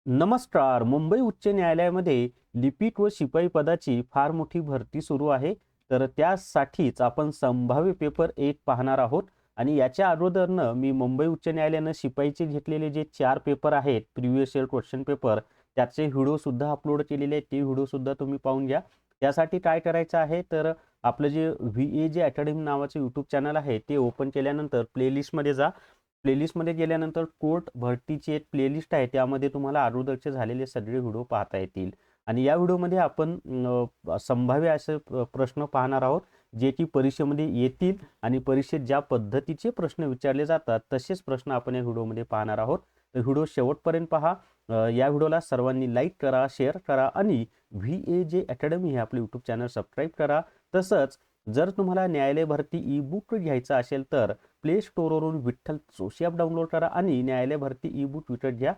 नमस्कार. मुंबई उच्च न्यायालयामध्ये लिपिक व शिपाई पदाची फार मोठी भरती सुरू आहे. तर त्यासाठीच आपण संभाव्य पेपर 1 पाहणार आहोत. आणि याच्या अगोदरनं मी मुंबई उच्च न्यायालयानं शिपाईचे घेतलेले जे 4 पेपर आहेत, प्रिव्हियस इयर क्वेश्चन पेपर, त्याचे व्हिडिओसुद्धा अपलोड केलेले आहेत. ते व्हिडिओसुद्धा तुम्ही पाहून घ्या. त्यासाठी काय करायचं आहे, तर आपलं जे VAJ अकॅडमी नावाचं यूट्यूब चॅनल आहे, ते ओपन केल्यानंतर प्लेलिस्टमध्ये जा. प्लेलिस्टमध्ये गेल्यानंतर कोर्ट भरतीची एक प्लेलिस्ट आहे, त्यामध्ये तुम्हाला अगोदरचे झालेले सगळे व्हिडिओ पाहता येतील. आणि या व्हिडिओमध्ये आपण संभाव्य असे प्रश्न पाहणार आहोत, जे की परीक्षेमध्ये येतील आणि परीक्षेत ज्या पद्धतीचे प्रश्न विचारले जातात तसेच प्रश्न आपण या व्हिडिओमध्ये पाहणार आहोत. तर व्हिडिओ शेवटपर्यंत पहा. या व्हिडिओला सर्वांनी लाईक करा, शेअर करा आणि VAJ अकॅडमी हे आपले यूट्यूब चॅनल सबस्क्राईब करा. तसंच जर तुम्हाला न्यायालय भरती ई बुक घ्यायचा असेल तर प्ले स्टोअरवरून विठ्ठल जोशी ॲप डाउनलोड करा आणि न्यायालय भरती ई बुक विकत घ्या.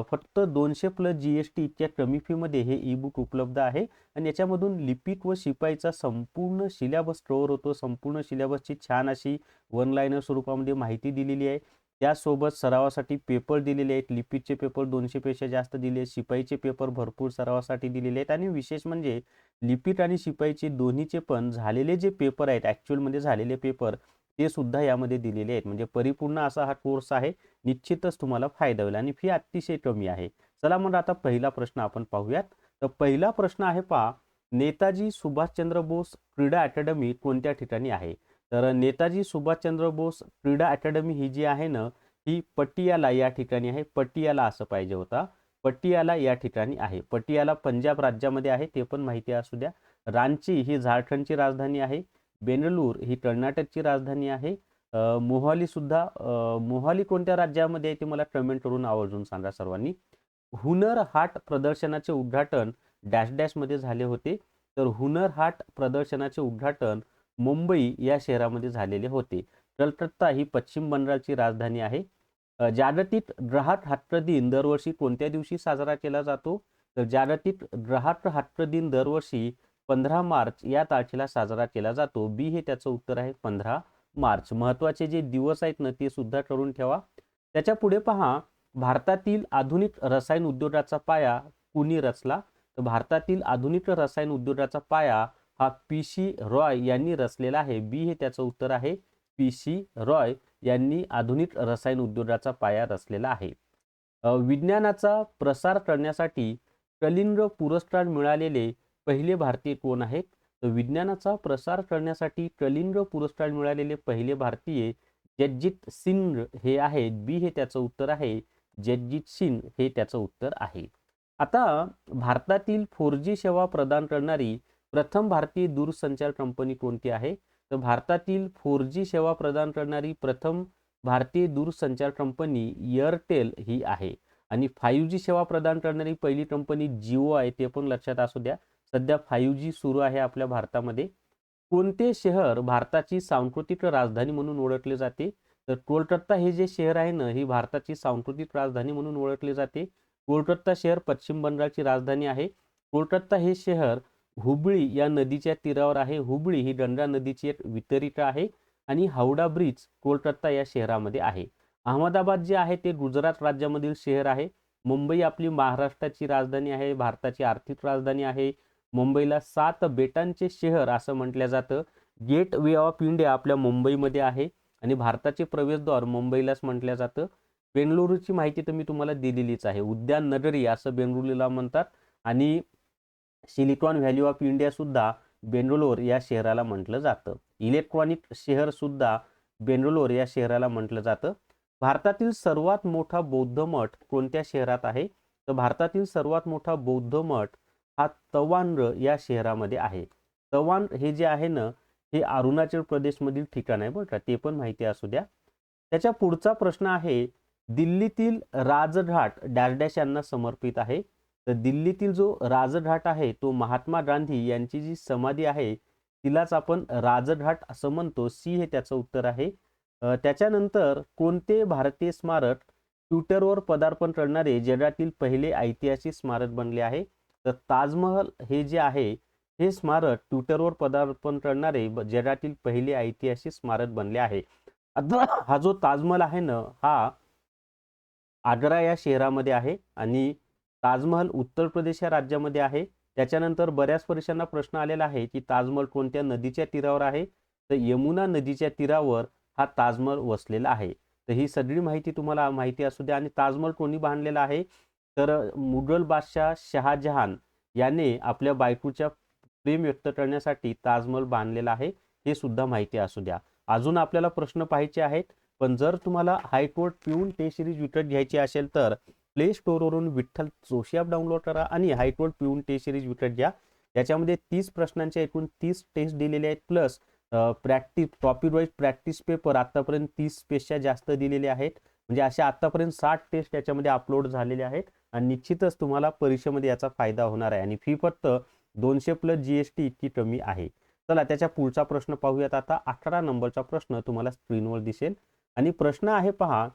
फक्त 200 प्लस GST इतक्या कमी फीमध्ये हे ई बुक उपलब्ध आहे. आणि याच्यामधून लिपिक व शिपाईचा संपूर्ण सिलेबस कव्हर होतो. संपूर्ण सिलेबसची छान अशी वन लाईनर स्वरूपामध्ये माहिती दिलेली आहे. त्यासोबत सरावासाठी पेपर दिलेले आहेत. लिपिकचे पेपर 200 पेक्षा जास्त दिले आहेत. शिपाईचे पेपर भरपूर सरावासाठी दिलेले आहेत. आणि विशेष म्हणजे लिपिक आणि शिपाईचे दोन्हीचे पण झालेले जे पेपर आहेत, ॲक्च्युअलमध्ये झालेले पेपर, ते सुद्धा यामध्ये दिलेले आहेत. म्हणजे परिपूर्ण असा हा कोर्स आहे. निश्चितच तुम्हाला फायदा होईल आणि फी अतिशय कमी आहे. चला मग आता पहिला प्रश्न आपण पाहूयात. तर पहिला प्रश्न आहे पहा, नेताजी सुभाषचंद्र बोस क्रीडा अकॅडमी कोणत्या ठिकाणी आहे? तर नेताजी सुभाषचंद्र बोस क्रीडा अकॅडमी ही जी आहे ना, ही पटियाला या ठिकाणी आहे. पटियाला असं पाहिजे होता. पटियाला या ठिकाणी आहे. पटियाला पंजाब राज्यामध्ये आहे, ते पण माहिती असू द्या. रांची ही झारखंडची राजधानी आहे. बेंगळूर ही कर्नाटकची राजधानी आहे. मोहाली कोणत्या राज्यामध्ये आहे ते मला कमेंट करून आवर्जून सांगा सर्वांनी. हुनर हाट प्रदर्शनाचे उद्घाटन डॅश डॅशमध्ये झाले होते. तर हुनर हाट प्रदर्शनाचे उद्घाटन मुंबई या शहरामध्ये झालेले होते. कलकत्ता ही पश्चिम बंगालची राजधानी आहे. जागतिक ग्राहक हक्क दिन दरवर्षी कोणत्या दिवशी साजरा केला जातो? तर जागतिक ग्राहक हक्क दिन दरवर्षी 15 मार्च या तारखेला साजरा केला जातो. बी हे त्याचं उत्तर आहे, 15 मार्च. महत्त्वाचे जे दिवस आहेत ना, ते सुद्धा करून ठेवा. त्याच्या पुढे पहा, भारतातील आधुनिक रसायन उद्योगाचा पाया कुणी रचला? तर भारतातील आधुनिक रसायन उद्योगाचा पाया हा PC रॉय यांनी रचलेला आहे. बी हे त्याचं उत्तर आहे, PC रॉय यांनी आधुनिक रसायन उद्योगाचा पाया रचलेला आहे. विज्ञानाचा प्रसार करण्यासाठी कलिंग पुरस्कार मिळालेले पहिले भारतीय कोण आहेत? तर विज्ञानाचा प्रसार करण्यासाठी कलिंग पुरस्कार मिळालेले पहिले भारतीय जगजीत सिंग हे आहेत. बी हे त्याचं उत्तर आहे, जगजीत सिंग हे त्याचं उत्तर आहे. आता भारतातील 4G सेवा प्रदान करणारी प्रथम भारतीय दूरसंचार कंपनी कोणती आहे? तर भारतातील 4G सेवा प्रदान करणारी प्रथम भारतीय दूरसंचार कंपनी एअरटेल ही आहे. आणि 5G सेवा प्रदान करणारी पहिली कंपनी जिओ आहे, ते पण लक्षात असू द्या. सध्या 5G सुरू आहे आपल्या भारतामध्ये. कोणते शहर भारताची सांस्कृतिक राजधानी म्हणून ओळखले जाते? तर कोलकाता हे जे शहर आहे ना, ही भारताची सांस्कृतिक राजधानी म्हणून ओळखले जाते. कोलकाता शहर पश्चिम बंगालची राजधानी आहे. कोलकाता हे शहर हुबळी या नदीच्या तीरावर आहे. हुबळी ही गंगा नदीची एक वितरिका आहे. आणि हावडा ब्रिज कोलकाता या शहरामध्ये आहे. अहमदाबाद जे आहे ते गुजरात राज्यामधील शहर आहे. मुंबई आपली महाराष्ट्राची राजधानी आहे, भारताची आर्थिक राजधानी आहे. मुंबईला 7 बेटांचे शहर असं म्हटलं जातं. गेट वे ऑफ इंडिया आपल्या मुंबईमध्ये आहे आणि भारताचे प्रवेशद्वार मुंबईलाच म्हटलं जातं. बेंगळुरूची माहिती तर मी तुम्हाला दिलेलीच आहे. उद्यान नगरी असं बेंगळुरूला म्हणतात. आणि सिलिकॉन व्हॅली ऑफ इंडिया सुद्धा बेंगलोर या शहराला म्हटलं जातं. इलेक्ट्रॉनिक शहर सुद्धा बेंगलोर या शहराला म्हटलं जातं. भारतातील सर्वात मोठा बौद्ध मठ कोणत्या शहरात आहे? तर भारतातील सर्वात मोठा बौद्ध मठ हा तवांग या शहरामध्ये आहे. तवांग हे जे आहे ना, हे अरुणाचल प्रदेशमधील ठिकाण आहे बरं का, ते पण माहिती असू द्या. त्याच्या पुढचा प्रश्न आहे, दिल्लीतील राजघाट डॅश डॅश यांना समर्पित आहे. तर दिल्लीतील जो राजघाट आहे तो महात्मा गांधी यांची जी समाधी आहे तिलाच आपण राजघाट असं म्हणतो. सी हे त्याचं उत्तर आहे. त्याच्यानंतर कोणते भारतीय स्मारक ट्विटरवर पदार्पण करणारे जगातील पहिले ऐतिहासिक स्मारक बनले आहे? तर ताजमहल हे जे आहे हे स्मारक ट्विटरवर पदार्पण करणारे जगातील पहिले ऐतिहासिक स्मारक बनले आहे. आता हा जो ताजमहल आहे ना, हा आग्रा या शहरामध्ये आहे. आणि ताजमहल उत्तर प्रदेश या राज्यामध्ये आहे. त्याच्यानंतर बऱ्याच परीक्षांना प्रश्न आलेला आहे की ताजमहल कोणत्या नदीच्या तीरावर आहे, तर यमुना नदीच्या तीरावर हा ताजमहल वसलेला आहे. तर ही सगळी माहिती तुम्हाला माहिती असू द्या. आणि ताजमहल कोणी बांधलेला आहे, तर मुघल बादशाह शहाजहान याने आपल्या बायकोच्या प्रेम व्यक्त करण्यासाठी ताजमहल बांधलेला आहे, हे सुद्धा माहिती असू द्या. अजून आपल्याला प्रश्न पाहायचे आहेत, पण जर तुम्हाला हायकोर्ट पिऊन टेस्ट सिरीज विकत घ्यायची असेल तर प्ले स्टोअरवरून विठ्ठल जोशी ॲप डाउनलोड करा आणि हायकोर्ट पिऊन टेस्ट सिरीज विकत घ्या. याच्यामध्ये 30 प्रश्नांचे एकूण 30 टेस्ट दिलेले आहेत, plus practice topic wise practice paper आतापर्यंत 30 पेक्षा जास्त दिलेले आहेत. म्हणजे असे आतापर्यंत 60 टेस्ट याच्यामध्ये अपलोड झालेले आहेत आणि निश्चितच तुम्हाला परीक्षेमध्ये याचा फायदा होणार आहे. आणि फी फक्त 200 प्लस GST इतकी कमी आहे. चला त्याच्या पुढचा प्रश्न पाहूयात. आता 18 नंबरचा प्रश्न तुम्हाला स्क्रीनवर दिसेल आणि प्रश्न आहे पहा,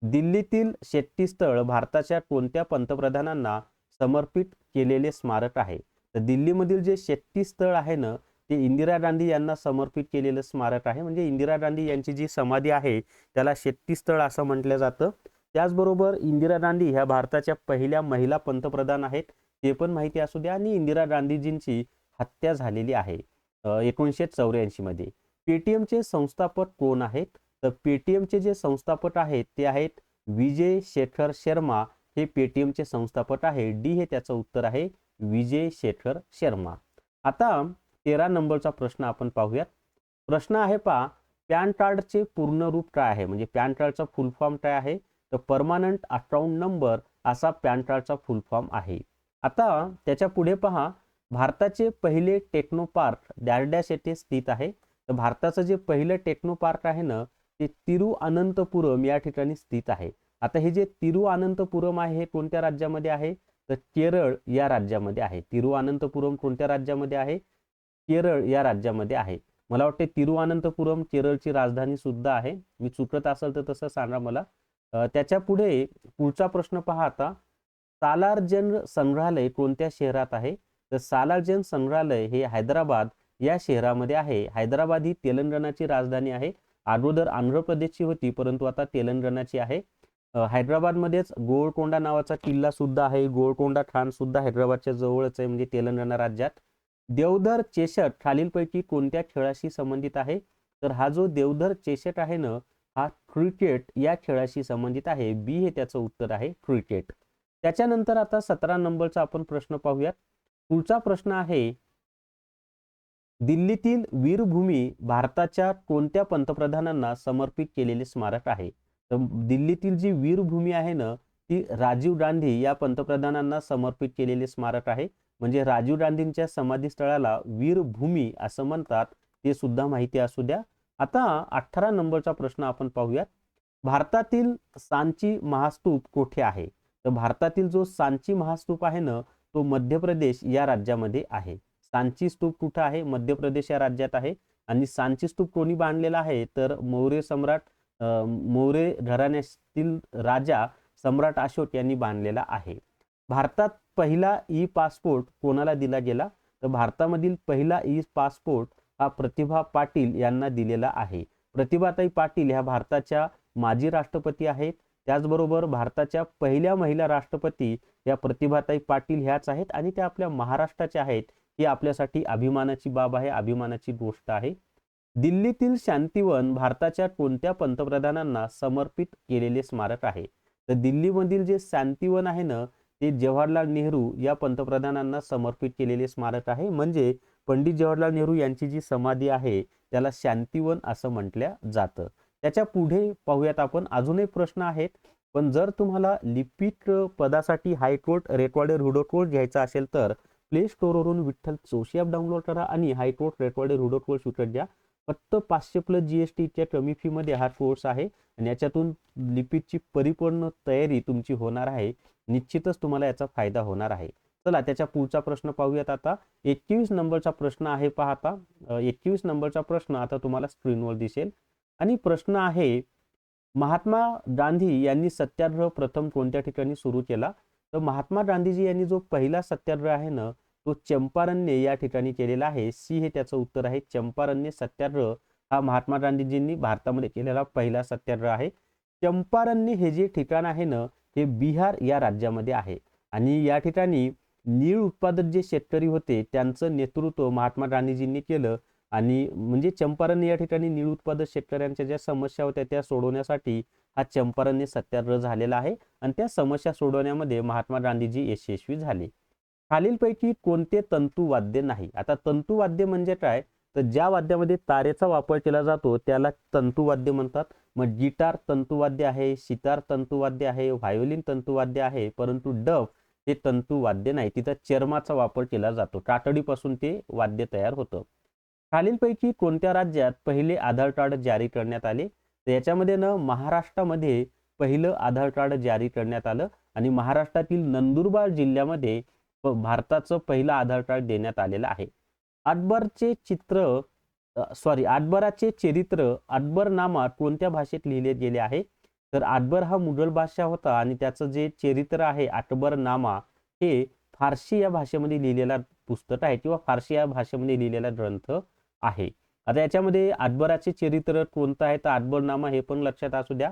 दिल्लीतील शेट्टी स्थळ भारताच्या कोणत्या पंतप्रधानांना समर्पित केलेले स्मारक आहे. तर दिल्लीमधील जे शेट्टी स्थळ आहे ना, ते इंदिरा गांधी यांना समर्पित केलेलं स्मारक आहे. म्हणजे इंदिरा गांधी यांची जी समाधी आहे त्याला शेट्टी स्थळ असं म्हटलं जातं. त्याचबरोबर इंदिरा गांधी ह्या भारताच्या पहिल्या महिला पंतप्रधान आहेत, ते पण माहिती असू द्या. आणि इंदिरा गांधीजींची हत्या झालेली आहे 1984 मध्ये. पेटीएमचे संस्थापक कोण आहेत, तर पेटीएमचे जे संस्थापक आहेत ते आहेत विजय शेखर शर्मा, हे पेटीएमचे संस्थापक आहे. डी हे त्याचं उत्तर आहे, विजय शेखर शर्मा. आता 13 नंबरचा प्रश्न आपण पाहूयात. प्रश्न आहे पहा, पॅन कार्डचे पूर्ण रूप काय आहे, म्हणजे पॅन कार्डचा फुल फॉर्म काय आहे, तर परमानंट अकाउंट नंबर असा पॅन कार्डचा फुल फॉर्म आहे. आता त्याच्या पुढे पहा, भारताचे पहिले टेक्नो पार्क डॅश डॅश येथे स्थित आहे. तर भारताचं जे पहिलं टेक्नो पार्क आहे ना, ते तिरुअनंतपुरम या ठिकाणी स्थित आहे. आता हे जे तिरुअनंतपुरम आहे हे कोणत्या राज्यामध्ये आहे, तर केरळ या राज्यामध्ये आहे. तिरुअनंतपुरम कोणत्या राज्यामध्ये आहे, केरळ या राज्यामध्ये आहे. मला वाटते तिरुअनंतपुरम केरळची राजधानी सुद्धा आहे. मी चुकत असेल तर तसं सांगा मला. त्याच्या पुढे पुढचा प्रश्न पहा आता, सालार जंग संग्रहालय कोणत्या शहरात आहे, तर सालार जंग संग्रहालय हे हैदराबाद या शहरामध्ये आहे. हैदराबाद ही तेलंगणाची राजधानी आहे. अगोदर आंध्र प्रदेशची होती, परंतु आता तेलंगणाची आहे. हैदराबादमध्येच गोलकोंडा नावाचा किल्ला सुद्धा आहे. गोलकोंडा खान सुद्धा हैदराबादच्या जवळच आहे, म्हणजे तेलंगणा राज्यात. देवधर चषक खालीलपैकी कोणत्या खेळाशी संबंधित आहे, तर हा जो देवधर चषक आहे ना, हा क्रिकेट या खेळाशी संबंधित आहे. बी हे त्याचं उत्तर आहे, क्रिकेट. त्याच्यानंतर आता 17 नंबरचा आपण प्रश्न पाहूयात. पुढचा प्रश्न आहे, दिल्लीतील वीरभूमी भारताच्या कोणत्या पंतप्रधानांना समर्पित केलेले स्मारक आहे, तर दिल्लीतील जी वीरभूमी आहे ना, ती राजीव गांधी या पंतप्रधानांना समर्पित केलेले स्मारक आहे. म्हणजे राजीव गांधींच्या समाधीस्थळाला वीरभूमी असं म्हणतात, ते सुद्धा माहिती असू द्या. आता 18 नंबरचा प्रश्न आपण पाहूयात. भारतातील सांची महास्तूप कोठे आहे, तर भारतातील जो सांची महास्तूप आहे ना, तो मध्य प्रदेश या राज्यामध्ये आहे. सांची स्तूप कुठं आहे, मध्य प्रदेश या राज्यात आहे. आणि सांची स्तूप कोणी बांधलेला आहे, तर मौर्य सम्राट मौर्य घराण्यातील राजा सम्राट अशोक यांनी बांधलेला आहे. भारतात पहिला ई पासपोर्ट कोणाला दिला गेला, तर भारतामधील पहिला ई पासपोर्ट हा प्रतिभा पाटील यांना दिलेला आहे. प्रतिभाताई पाटील ह्या भारताच्या माजी राष्ट्रपती आहेत. त्याचबरोबर भारताच्या पहिल्या महिला राष्ट्रपती या प्रतिभाताई पाटील ह्याच आहेत आणि त्या आपल्या महाराष्ट्राच्या आहेत. ही आपल्यासाठी अभिमानाची बाब आहे, अभिमानाची गोष्ट आहे. दिल्लीतील शांतिवन भारताच्या कोणत्या पंतप्रधानांना समर्पित केलेले स्मारक आहे, तर दिल्लीमधील जे शांतिवन आहे ना, ते जवाहरलाल नेहरू या पंतप्रधानांना समर्पित केलेले स्मारक आहे. म्हणजे पंडित जवाहरलाल नेहरू यांची जी समाधी आहे त्याला शांतिवन असं म्हटलं जातं. त्याच्या पुढे पाहूयात आपण, अजून एक प्रश्न आहेत. पण जर तुम्हाला लिपिक पदासाठी हायकोर्ट रेकॉर्डेड हुडो कोर्स घ्यायचा असेल तर प्ले स्टोअरवरून विठ्ठल जोशी ॲप डाउनलोड करा आणि हायकोर्ट रेकॉर्डेड हुडो कोर्स विकत घ्या. फक्त 500 प्लस GST इतक्या कमी फी मध्ये हा कोर्स आहे आणि याच्यातून लिपिकची परिपूर्ण तयारी तुमची होणार आहे. निश्चितच तुम्हाला याचा फायदा होणार आहे. चला त्याच्या पुढचा प्रश्न पाहूयात. आता 21 नंबरचा प्रश्न आहे पहा. आता 21 नंबरचा प्रश्न आता तुम्हाला स्क्रीनवर दिसेल आणि प्रश्न आहे, महात्मा गांधी यांनी सत्याग्रह प्रथम कोणत्या ठिकाणी सुरू केला, तर महात्मा गांधीजी यांनी जो पहिला सत्याग्रह आहे ना, तो चंपारण्य या ठिकाणी केलेला आहे. सी हे त्याचं उत्तर आहे, चंपारण्य सत्याग्रह हा महात्मा गांधीजींनी भारतामध्ये केलेला पहिला सत्याग्रह आहे. चंपारण्य हे जे ठिकाण आहे ना, हे बिहार या राज्यामध्ये आहे आणि या ठिकाणी नीळ उत्पादक जे शेतकरी होते त्यांचं नेतृत्व महात्मा गांधीजींनी केलं आणि म्हणजे चंपारण या ठिकाणी नीळ उत्पादक शेतकऱ्यांच्या ज्या समस्या होत्या त्या सोडवण्यासाठी हा चंपारण्य सत्याग्रह झालेला आहे आणि त्या समस्या सोडवण्यामध्ये महात्मा गांधीजी यशस्वी झाले. खालीलपैकी कोणते तंतुवाद्य नाही? आता तंतुवाद्य म्हणजे काय, तर ज्या वाद्यामध्ये तारेचा वापर केला जातो त्याला तंतुवाद्य म्हणतात. मग गिटार तंतुवाद्य आहे, सितार तंतुवाद्य आहे, व्हायोलिन तंतुवाद्य आहे, परंतु डफ हे तंतुवाद्य नाही. तिथं चर्माचा वापर केला जातो, कातडीपासून ते वाद्य तयार होतं. खालीलपैकी कोणत्या राज्यात पहिले आधार कार्ड जारी करण्यात आले? तर याच्यामध्ये महाराष्ट्रामध्ये पहिलं आधार कार्ड जारी करण्यात आलं आणि महाराष्ट्रातील नंदुरबार जिल्ह्यामध्ये भारताचं पहिलं आधार कार्ड देण्यात आलेलं आहे. अकबराचे चरित्र अकबरनामा कोणत्या भाषेत लिहिले गेले आहे? तर अकबर हा मुघल बादशाह होता आणि त्याचं जे चरित्र आहे अकबरनामा हे फारसी या भाषेमध्ये लिहिलेला पुस्तक आहे किंवा फारसी या भाषेमध्ये लिहिलेला ग्रंथ आहे. आता याच्यामध्ये अकबराचे चरित्र कोणतं आहे तर अकबरनामा हे पण लक्षात असू द्या.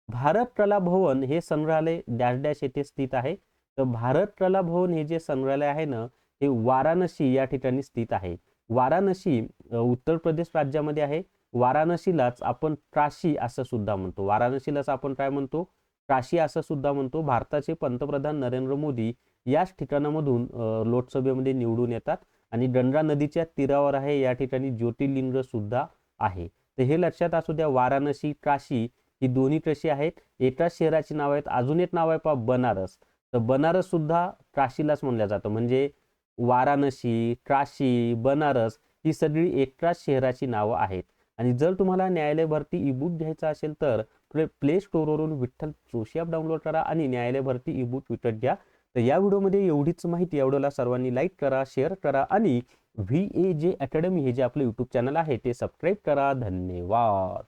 भारत कला भवन हे संग्रहालय डॅश डॅश येथे स्थित आहे. तर भारत कला भवन हे जे संग्रहालय आहे ना हे वाराणसी या ठिकाणी स्थित आहे. वाराणसी उत्तर प्रदेश राज्यामध्ये आहे. वाराणसीलाच आपण काशी असं सुद्धा म्हणतो. वाराणसीलाच आपण काय म्हणतो? काशी असं सुद्धा म्हणतो. भारताचे पंतप्रधान नरेंद्र मोदी याच ठिकाणामधून लोकसभेमध्ये निवडून येतात आणि गंगा नदीच्या तीरावर आहे. या ठिकाणी ज्योतिर्लिंग सुद्धा आहे. तर हे लक्षात असू द्या. वाराणसी, काशी ही दोन्ही कशी आहेत? एकाच शहराची नाव आहेत. अजून एक नाव आहे बनारस. तर बनारस सुद्धा काशीलाच म्हणलं जातं. म्हणजे वाराणसी, काशी, बनारस ही सगळी एकाच शहराची नावं आहेत. आणि जर तुम्हाला न्यायालय भरती ई बुक घ्यायचा असेल तर प्ले स्टोअरवरून विठ्ठल जोशी ॲप डाउनलोड करा आणि न्यायालय भरती ई बुक विकत घ्या. तर या व्हिडिओमध्ये एवढीच माहिती. व्हिडिओला सर्वांनी लाईक करा, शेअर करा आणि VAJ अकॅडमी हे जे आपलं यूट्यूब चॅनल आहे ते सबस्क्राईब करा. धन्यवाद.